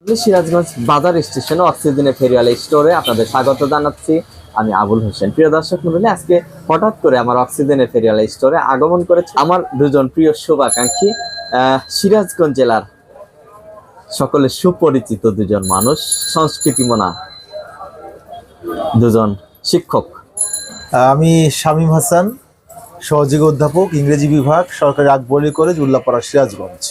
সিরাজগঞ্জ বাজার স্টেশনে অক্সিজেনের ফেরিওয়ালা স্টোরে আপনাদের স্বাগত জানাচ্ছি। আমি আবুল হোসেন। প্রিয় দর্শক মণ্ডলী, আজকে হঠাৎ করে আমার অক্সিজেনের ফেরিওয়ালা স্টোরে আগমন করেছে আমার দুজন প্রিয় শুভাকাঙ্ক্ষী, সিরাজগঞ্জ জেলার সকলে সুপরিচিত দুজন মানুষ, সংস্কৃতিমনা দুজন শিক্ষক। আমি শামীম হাসান, সহযোগী অধ্যাপক, ইংরেজি বিভাগ, সরকারি আকবরী কলেজ, উল্লাপাড়া, সিরাজগঞ্জ।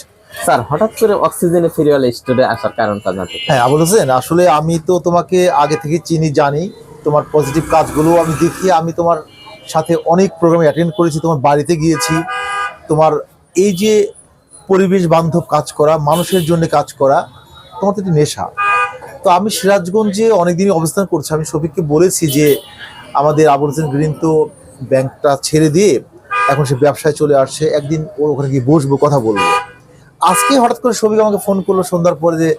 স্যার, হঠাৎ করে অক্সিজেনের ফেরিওয়ালা স্টোরে আসার কারণটা জানতে চাই। হ্যাঁ আবুল হোসেন, আসলে আমি তো তোমাকে আগে থেকে চিনি, জানি তোমার পজিটিভ কাজগুলো আমি দেখি। আমি তোমার সাথে অনেক প্রোগ্রামে অ্যাটেন্ড করেছি, তোমার বাড়িতে গিয়েছি। তোমার এই যে পরিবেশ বান্ধব কাজ করা, মানুষের জন্য কাজ করা, তোমার তো একটি নেশা। তো আমি সিরাজগঞ্জে অনেকদিনই অবস্থান করছি। আমি শফিককে বলেছি যে আমাদের আবুল হোসেন গ্রিন তো ব্যাংকটা ছেড়ে দিয়ে এখন সে ব্যবসায় চলে আসছে, একদিন ওর ওখানে গিয়ে বসবো, কথা বলবো। আজকে হঠাৎ করে শফিক আমাকে ফোন করলো সন্ধ্যার পরে যে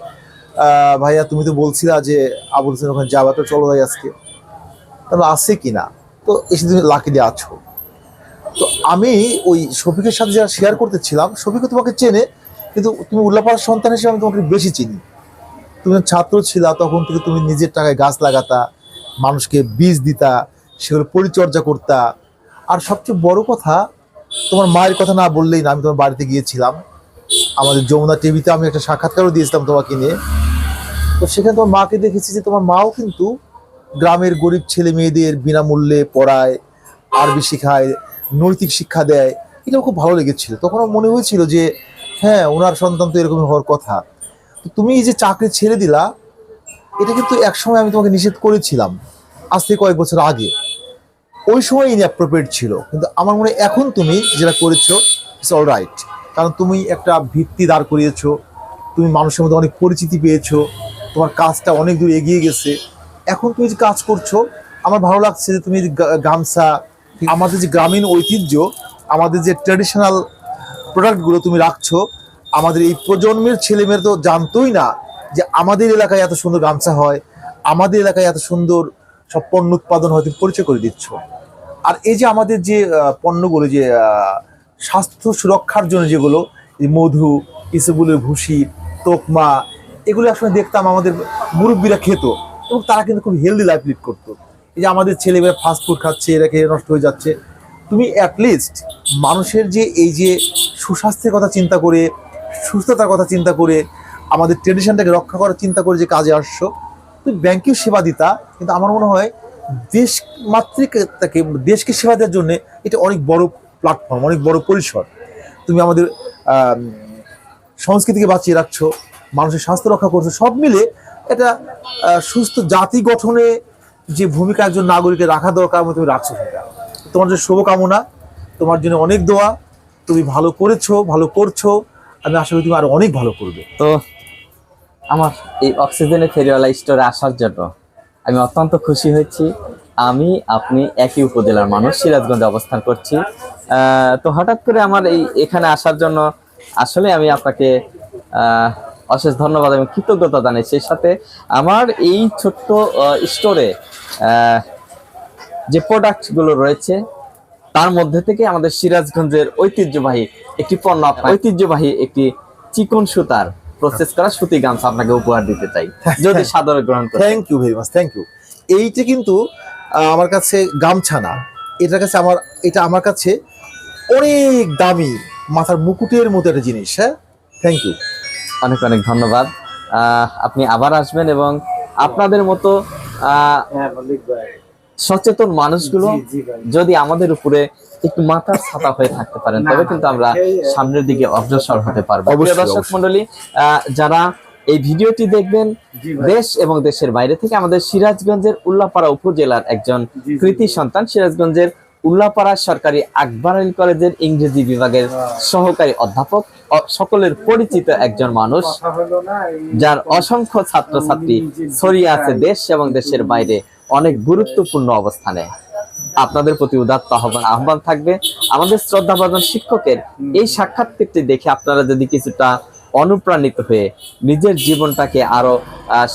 ভাইয়া তুমি তো বলছিলা যে আবুল হোসেন ওখানে যাবা, তো চলো ভাই আজকে। তাহলে আসছে কিনা, তো এসে তুমি লাকিলি আছো। তো আমি ওই শফিকের সাথে যারা শেয়ার করতেছিলাম, শফিকও তোমাকে চেনে, কিন্তু তুমি উল্লাপাড়ার সন্তান হিসেবে আমি তোমাকে বেশি চিনি। তুমি ছাত্র ছিলা, তখন থেকে তুমি নিজের টাকায় গাছ লাগাতা, মানুষকে বীজ দিতা, সেগুলো পরিচর্যা করতা। আর সবচেয়ে বড় কথা, তোমার মায়ের কথা না বললেই না, আমি তোমার বাড়িতে গিয়েছিলাম, আমাদের যমুনা টিভিতে আমি একটা সাক্ষাৎকারও দিয়েছিলাম তোমাকে নিয়ে। তো সেখানে তোমার মাকে দেখেছি যে তোমার মাও কিন্তু গ্রামের গরিব ছেলে মেয়েদের বিনামূল্যে পড়ায়, আরবি শেখায়, নৈতিক শিক্ষা দেয়। এটা খুব ভালো লেগেছিল। তখন আমার মনে হয়েছিল যে হ্যাঁ, ওনার সন্তান তো এরকমই হওয়ার কথা। তো তুমি এই যে চাকরি ছেড়ে দিলা, এটা কিন্তু একসময় আমি তোমাকে নিষেধ করেছিলাম, আজ থেকে কয়েক বছর আগে। ওই সময় ইনঅ্যাপ্রোপ্রিয়েট ছিল, কিন্তু আমার মনে হয় এখন তুমি যেটা করেছো ইটস অল রাইট। কারণ তুমি একটা ভিত্তি দাঁড় করিয়েছো, তুমি মানুষের মধ্যে অনেক পরিচিতি পেয়েছো, তোমার কাজটা অনেক দূর এগিয়ে গেছে। এখন তুমি যে কাজ করছো, আমার ভালো লাগছে যে তুমি গামছা, আমাদের যে গ্রামীণ ঐতিহ্য, আমাদের যে ট্র্যাডিশনাল প্রোডাক্টগুলো তুমি রাখছো। আমাদের এই প্রজন্মের ছেলেমেয়েরা তো জানতোই না যে আমাদের এলাকায় এত সুন্দর গামছা হয়, আমাদের এলাকায় এত সুন্দর সব পণ্য উৎপাদন হয়, তুমি পরিচয় করে দিচ্ছ। আর এই যে আমাদের যে পণ্যগুলো, যে স্বাস্থ্য সুরক্ষার জন্য যেগুলো, মধু, ইসবগুলের ভুসি, তোকমা, এগুলো আসলে দেখতাম আমাদের মুরব্বীরা খেত, এবং তারা কিন্তু খুব হেলদি লাইফ লিড করতো। এই যে আমাদের ছেলেমেয়েরা ফাস্টফুড খাচ্ছে, এটা খেয়ে নষ্ট হয়ে যাচ্ছে। তুমি অ্যাটলিস্ট মানুষের যে এই যে সুস্বাস্থ্যের কথা চিন্তা করে, সুস্থতার কথা চিন্তা করে, আমাদের ট্রেডিশনটাকে রক্ষা করার চিন্তা করে যে কাজে আসছো, তুমি ব্যাংকেও সেবা দিতা। কিন্তু আমার মনে হয় দেশ মাতৃকাকে, দেশকে সেবা দেওয়ার জন্য এটা অনেক বড় প্ল্যাটফর্ম, অনেক বড় পরিসর। তুমি আমাদের সংস্কৃতিকে বাঁচিয়ে রাখছো, মানুষের স্বাস্থ্য রক্ষা করছো, সব মিলে এটা সুস্থ জাতি গঠনে যে ভূমিকা একজন নাগরিকের রাখা দরকার, তুমি রাখছো সেটা। তোমার জন্য শুভকামনা, তোমার জন্য অনেক দোয়া। তুমি ভালো করেছো, ভালো করছো, আমি আশা করি তুমি আরো অনেক ভালো করবে। তো আমার এই অক্সিজেনের ফেরিওয়ালা স্টোরে আসার জন্য আমি অত্যন্ত খুশি হয়েছি। আমি আপনি একই উপজেলার মানুষ, সিরাজগঞ্জে অবস্থান করছি। তো হঠাৎ করে আমার এখানে আসার জন্য আসলে আমি আপনাকে অশেষ ধন্যবাদ এবং কৃতজ্ঞতা জানাই। সেই সাথে আমার এই ছোট্ট স্টোরে যে প্রোডাক্টগুলো রয়েছে, তার মধ্যে থেকে আমাদের সিরাজগঞ্জের ঐতিহ্যবাহী একটি পণ্য, ঐতিহ্যবাহী একটি চিকন সুতার প্রসেস করা সুতি গামছা আপনাকে উপহার দিতে চাই, যদি সাদরে গ্রহণ করেন। Thank you very much, thank you. এইটা কিন্তু আমার কাছে গামছা না, এটা আমার কাছে অনেক দামি, মাথার মুকুটের মতো একটা জিনিস। হ্যাঁ, থ্যাংক ইউ, অনেক অনেক ধন্যবাদ। আপনি আবার আসবেন এবং আপনাদের মতো সচেতন মানুষগুলো যদি আমাদের উপরে একটু মাথার ছাতা হয়ে থাকতে পারেন, তবে কিন্তু আমরা সামনের দিকে অগ্রসর হতে পারবো। দর্শক মন্ডলী, যারা এই ভিডিওটি দেখবেন দেশ এবং দেশের বাইরে থেকে, আমাদের সিরাজগঞ্জের উল্লাপাড়া উপজেলার একজন কৃতি সন্তান, সিরাজগঞ্জের উল্লাপাড়া সরকারি আকবরী কলেজের ইংরেজি বিভাগের সহকারী অধ্যাপক, সকলের পরিচিত একজন মানুষ, যার অসংখ্য ছাত্রছাত্রী ছড়িয়ে আছে দেশ এবং দেশের বাইরে অনেক গুরুত্বপূর্ণ অবস্থানে। আপনাদের প্রতি উদাত্ত আহ্বান থাকবে, আমাদের শ্রদ্ধাভাজন শিক্ষকের এই সাক্ষাৎকারটি দেখে আপনারা যদি কিছুটা অনুপ্রাণিত হয়ে নিজের জীবনটাকে আরো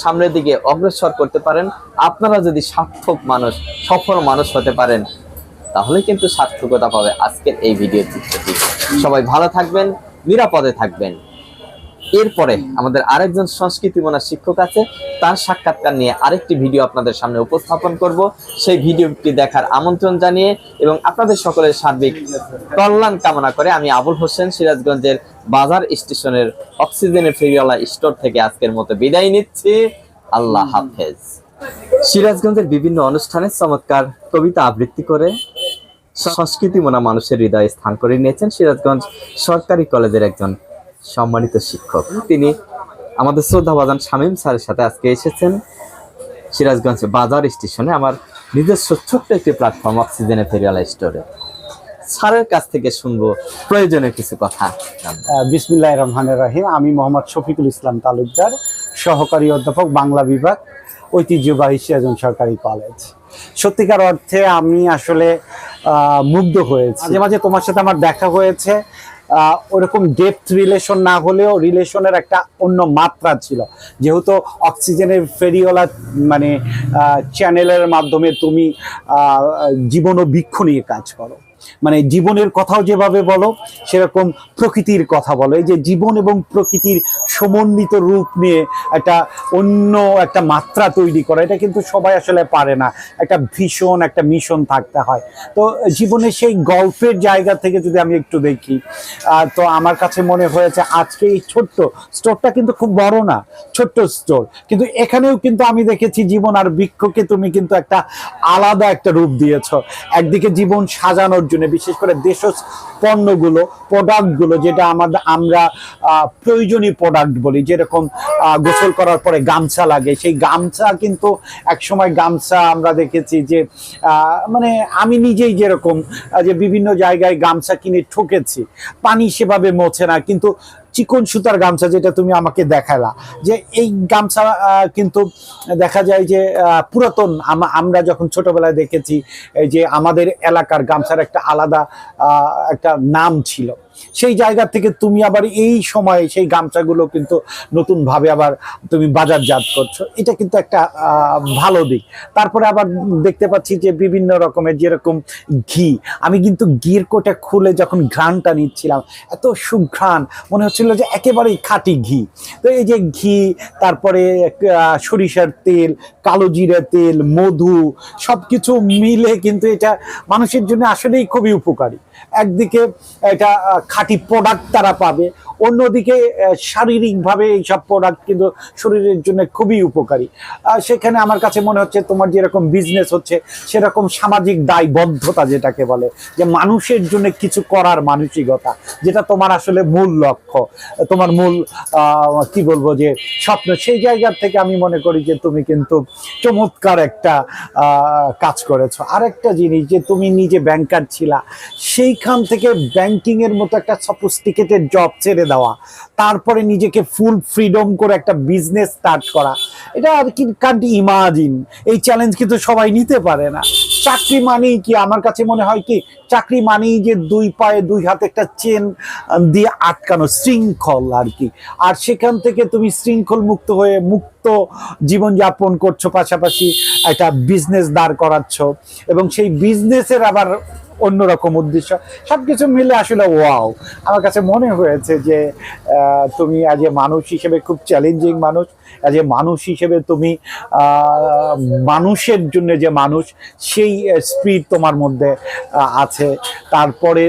সামনের দিকে অগ্রসর করতে পারেন, আপনারা যদি সার্থক মানুষ, সফল মানুষ হতে পারেন, তাহলে কিন্তু সার্থকতা পাবে আজকের এই ভিডিও চিত্রটি। সবাই ভালো থাকবেন, নিরাপদে থাকবেন। এরপরে আমাদের আরেকজন সংস্কৃতি মনার শিক্ষক আছে, তার সাক্ষাৎকার নিয়ে আরেকটি ভিডিও আপনাদের সামনে উপস্থাপন করব। সেই ভিডিওটি দেখার আমন্ত্রণ জানিয়ে এবং আপনাদের সকলের সার্বিক কল্যাণ কামনা করে আমি আবুল হোসেন সিরাজগঞ্জের বাজার স্টেশনের অক্সিজেনের ফেরিওয়ালা স্টোর থেকে আজকের মতো বিদায় নিচ্ছি। আল্লাহ হাফেজ। সিরাজগঞ্জের বিভিন্ন অনুষ্ঠানে চমৎকার কবিতা আবৃত্তি করে সংস্কৃতি মনা মানুষের হৃদয়ে স্থান করে নিয়েছেন সিরাজগঞ্জ সরকারি কলেজের একজন সম্মানিত শিক্ষক। তিনি আমাদের শ্রদ্ধাভাজন শামীম স্যারের সাথে আজকে এসেছেন সিরাজগঞ্জ বাজার স্টেশনে, আমার নিজস্ব ছোট্ট একটি প্ল্যাটফর্ম অক্সিজেনের ফেরিওয়ালা স্টোরে। স্যারের কাছ থেকে শুনবো প্রয়োজনীয় কিছু কথা। বিসমিল্লাহির রহমানির রহিম। আমি মোহাম্মদ শফিকুল ইসলাম তালুকদার, সহকারী অধ্যাপক বাংলা বিভাগ, ঐতিহ্যবাহী সিরাজগঞ্জ সরকারি কলেজ। সত্যিকার অর্থে আমি আসলে মুগ্ধ হয়েছি। মাঝে মাঝে তোমার সাথে আমার দেখা হয়েছে, ওরকম ডেপথ রিলেশন না হলেও রিলেশনের একটা অন্য মাত্রা ছিল, যেহেতু অক্সিজেনের ফেরিওয়ালা মানে চ্যানেলের মাধ্যমে তুমি জীবন ও বৃক্ষ নিয়ে কাজ করো, মানে জীবনের কথাও যেভাবে বলো সেরকম প্রকৃতির কথা বলো। এই যে জীবন এবং প্রকৃতির সমন্বিত রূপ নিয়ে একটা অন্য একটা মাত্রা তৈরি করা, এটা কিন্তু সবাই আসলে পারে না। একটা ভীষণ একটা মিশন থাকতে হয়। তো জীবনে সেই গল্পের জায়গা থেকে যদি আমি একটু দেখি, তো আমার কাছে মনে হয়েছে আজকে এই ছোট্ট স্টোরটা কিন্তু খুব বড় না, ছোট্ট স্টোর, কিন্তু এখানেও কিন্তু আমি দেখেছি জীবন আর বৃক্ষকে তুমি কিন্তু একটা আলাদা একটা রূপ দিয়েছ। একদিকে জীবন সাজানোর জন্য, বিশেষ করে দেশজ পণ্যগুলো, প্রোডাক্টগুলো, যেটা আমরা প্রয়োজনীয় প্রোডাক্ট বলি, যেরকম গোসল করার পরে গামছা লাগে, সেই গামছা কিন্তু একসময় গামছা আমরা দেখেছি যে মানে আমি নিজেই যেরকম যে বিভিন্ন জায়গায় গামছা কিনে ঠকেছি, পানি সেভাবে মোছে না, কিন্তু চিকন সুতার গামছা যেটা তুমি আমাকে দেখালা, যে এই গামছা কিন্তু দেখা যায় যে পুরাতন, আমরা যখন ছোটবেলায় দেখেছি এই যে আমাদের এলাকার গামছার একটা আলাদা একটা নাম ছিল। সেই জায়গা থেকে তুমি আবার এই সময়ে সেই গামছাগুলো কিন্তু নতুনভাবে আবার তুমি বাজারজাত করছো, এটা কিন্তু একটা ভালো দিক। তারপরে আবার দেখতে পাচ্ছি যে বিভিন্ন রকমের, যেরকম ঘি, আমি কিন্তু ঘির কোটা খুলে যখন ঘ্রাণটা নিচ্ছিলাম, এত সুঘ্রাণ মনে হচ্ছিল যে একেবারেই খাঁটি ঘি। তো এই যে ঘি, তারপরে সরিষার তেল, কালো জিরা তেল, মধু, সব কিছু মিলে কিন্তু এটা মানুষের জন্য আসলেই খুবই উপকারী। একদিকে এটা খাঁটি প্রোডাক্ট তারা পাবে, অন্যদিকে শারীরিকভাবে এইসব প্রোডাক্ট কিন্তু শরীরের জন্য খুবই উপকারী। সেখানে আমার কাছে মনে হচ্ছে তোমার যেরকম বিজনেস হচ্ছে সেরকম সামাজিক দায়বদ্ধতা, যেটাকে বলে যে মানুষের জন্য কিছু করার মানসিকতা, যেটা তোমার আসলে মূল লক্ষ্য, তোমার মূল কি বলবো যে স্বপ্ন, সেই জায়গা থেকে আমি মনে করি যে তুমি কিন্তু চমৎকার একটা কাজ করেছো। আরেকটা জিনিস, যে তুমি নিজে ব্যাংকার ছিলা, সেইখান থেকে ব্যাংকিং এর মতো একটা সফিস্টিকেটেড জব ছেড়ে দেওয়া, তারপরে নিজেকে ফুল ফ্রিডম করে একটা বিজনেস স্টার্ট করা, এটা আর কি কান্ট ইমাজিন। এই চ্যালেঞ্জ কিন্তু সবাই নিতে পারে না। চাকরি মানেই কি, আমার কাছে মনে হয় কি, চাকরি মানেই যে দুই পায়ে দুই হাতে একটা চেন দিয়ে আটকানো শৃঙ্খল আর কি। আর সেখান থেকে তুমি শৃঙ্খল মুক্ত হয়ে মুক্ত জীবনযাপন করছো, পাশাপাশি একটা বিজনেস দাঁড় করাচ্ছ, এবং সেই বিজনেসের আবার অন্যরকম উদ্দেশ্য, সবকিছু মিলে আসলে ওয়াও। আমার কাছে মনে হয়েছে যে তুমি অ্যাজ এ মানুষ হিসেবে খুব চ্যালেঞ্জিং মানুষ, অ্যাজ এ মানুষ হিসেবে তুমি মানুষের জন্য যে মানুষ, সেই স্পিরিট তোমার মধ্যে আছে। তারপরে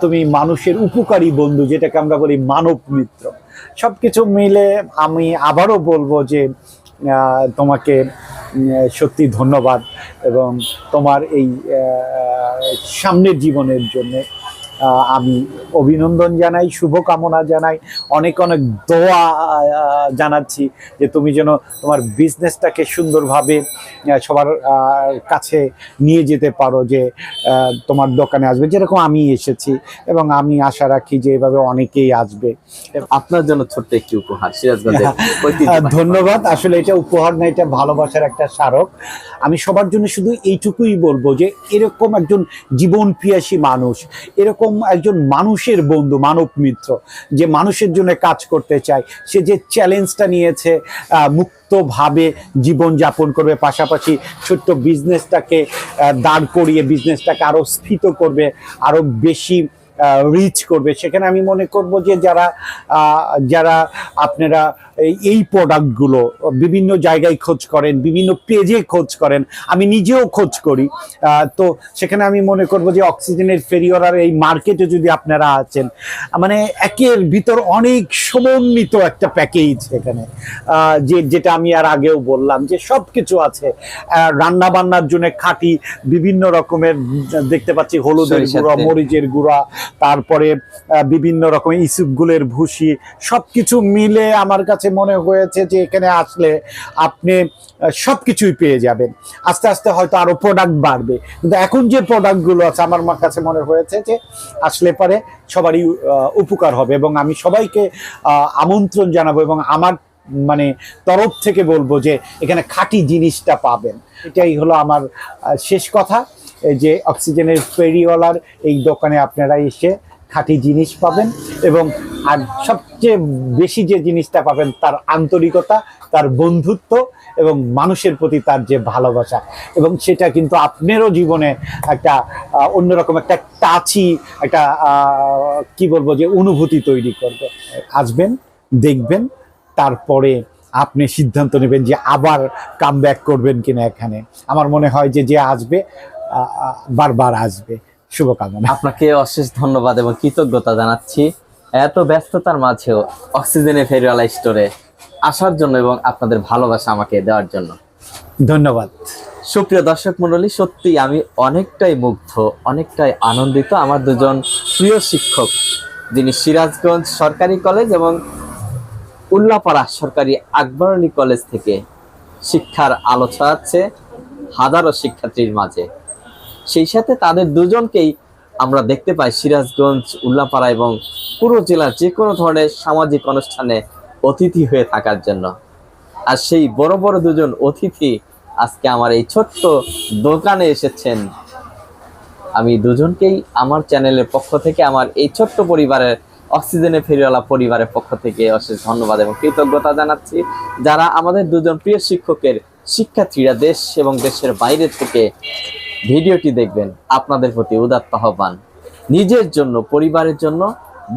তুমি মানুষের উপকারী বন্ধু, যেটাকে আমরা বলি মানব মিত্র। সবকিছু মিলে আমি আবারও বলবো যে তোমাকে সত্যি ধন্যবাদ, এবং তোমার এই সামনের জীবনের জন্য আমি অভিনন্দন জানাই, শুভকামনা জানাই, অনেক অনেক দোয়া জানাচ্ছি যে তুমি যেন তোমার বিজনেসটাকে সুন্দরভাবে সবার কাছে নিয়ে যেতে পারো, যে তোমার দোকানে আসবে, যেরকম আমি এসেছি, এবং আমি আশা রাখি যে এভাবে অনেকেই আসবে। আপনার জন্য ছোট্ট একটি উপহার সিরাজগঞ্জের ধন্যবাদ। আসলে এটা উপহার না, এটা ভালোবাসার একটা স্মারক। আমি সবার জন্য শুধু এইটুকুই বলবো যে এরকম একজন জীবন প্রিয়াসী মানুষ, এরকম একজন মানুষের বন্ধু, মানব মিত্র, যে মানুষের জন্য কাজ করতে চায়, সে যে চ্যালেঞ্জটা নিয়েছে মুক্তভাবে জীবনযাপন করবে, পাশাপাশি ছোট্ট বিজনেসটাকে দাঁড় করিয়ে বিজনেসটাকে আরও স্ফীত করবে, আরও বেশি রিচ করবে। সেখানে আমি মনে করব যে যারা যারা আপনারা এই প্রোডাক্টগুলো বিভিন্ন জায়গায় খোঁজ করেন, বিভিন্ন পেজে খোঁজ করেন, আমি নিজেও খোঁজ করি, তো সেখানে আমি মনে করব যে অক্সিজেনের ফেরিওয়ালার এই মার্কেটে যদি আপনারা আছেন, মানে একের ভিতর অনেক সমন্বিত একটা প্যাকেজ এখানে, যেটা আমি আর আগেও বললাম যে সব কিছু আছে। রান্না বান্নার জন্য খাঁটি বিভিন্ন রকমের দেখতে পাচ্ছি হলুদের গুঁড়া, মরিচের গুঁড়া, তারপরে বিভিন্ন রকমের ইসুপগুলের ভুসি, সবকিছু মিলে আমার কাছে মনে হয়েছে যে এখানে আসলে আপনি সবকিছুই পেয়ে যাবেন। আস্তে আস্তে হয়তো আরো প্রোডাক্ট বাড়বে, কিন্তু এখন যে প্রোডাক্টগুলো আছে আমার কাছে মনে হয়েছে যে আসলে পরে সবারই উপকার হবে, এবং আমি সবাইকে আমন্ত্রণ জানাবো এবং আমার মানে তরফ থেকে বলবো যে এখানে খাঁটি জিনিসটা পাবেন। এটাই হলো আমার শেষ কথা, যে অক্সিজেনের ফেরিওয়ালার এই দোকানে আপনারা এসে খাঁটি জিনিস পাবেন, এবং আর সবচেয়ে বেশি যে জিনিসটা পাবেন তার আন্তরিকতা, তার বন্ধুত্ব এবং মানুষের প্রতি তার যে ভালোবাসা, এবং সেটা কিন্তু আপনারও জীবনে একটা অন্যরকম একটা টাচি একটা কি বলবো যে অনুভূতি তৈরি করবে। আসবেন, দেখবেন, তারপরে আপনি সিদ্ধান্ত নেবেন যে আবার কাম ব্যাক করবেন কিনা এখানে। আমার মনে হয় যে আসবে বারবার আসবে। শুভকামনা। আপনাকে অশেষ ধন্যবাদ এবং কৃতজ্ঞতা জানাচ্ছি এত ব্যস্ততার মাঝেও অক্সিজেনের ফেরিওয়ালা স্টোরে আসার জন্য এবং আপনাদের ভালোবাসা আমাকে দেওয়ার জন্য ধন্যবাদ। সুপ্রিয় দর্শক মণ্ডলী, সত্যি আমি অনেকটাই মুগ্ধ, অনেকটাই আনন্দিত। আমার দুজন প্রিয় শিক্ষক, যিনি সিরাজগঞ্জ সরকারি কলেজ এবং উল্লাপাড়া সরকারি আকবর আলী কলেজ থেকে শিক্ষার আলো ছড়াচ্ছে হাজারো শিক্ষার্থীর মাঝে, সেই সাথে তাদের দুজনকেই আমরা দেখতে পাই সিরাজগঞ্জ, উল্লাপাড়া এবং পুরো জেলার যে কোনো ধরনের সামাজিক অনুষ্ঠানে অতিথি হয়ে থাকার জন্য। আর সেই বড় বড় দুজন অতিথি আজকে আমার এই ছোট্ট দোকানে এসেছেন। আমি দুজনকেই আমার চ্যানেলের পক্ষ থেকে, আমার এই ছোট্ট পরিবারের অক্সিজেনের ফেরিওয়ালা পরিবারের পক্ষ থেকে অশেষ ধন্যবাদ এবং কৃতজ্ঞতা জানাচ্ছি। যারা আমাদের দুজন প্রিয় শিক্ষকের শিক্ষার্থীরা দেশ এবং দেশের বাইরে থেকে ভিডিওটি দেখবেন, আপনাদের প্রতি উদাত্ত আহ্বান, নিজের জন্য, পরিবারের জন্য,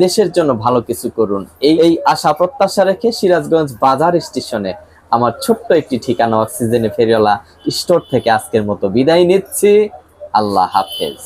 দেশের জন্য ভালো কিছু করুন। এই আশা প্রত্যাশা রেখে সিরাজগঞ্জ বাজার স্টেশনে আমার ছোট্ট একটি ঠিকানা অক্সিজেনের ফেরিওয়ালা স্টোর থেকে আজকের মতো বিদায় নিচ্ছি। আল্লাহ হাফেজ।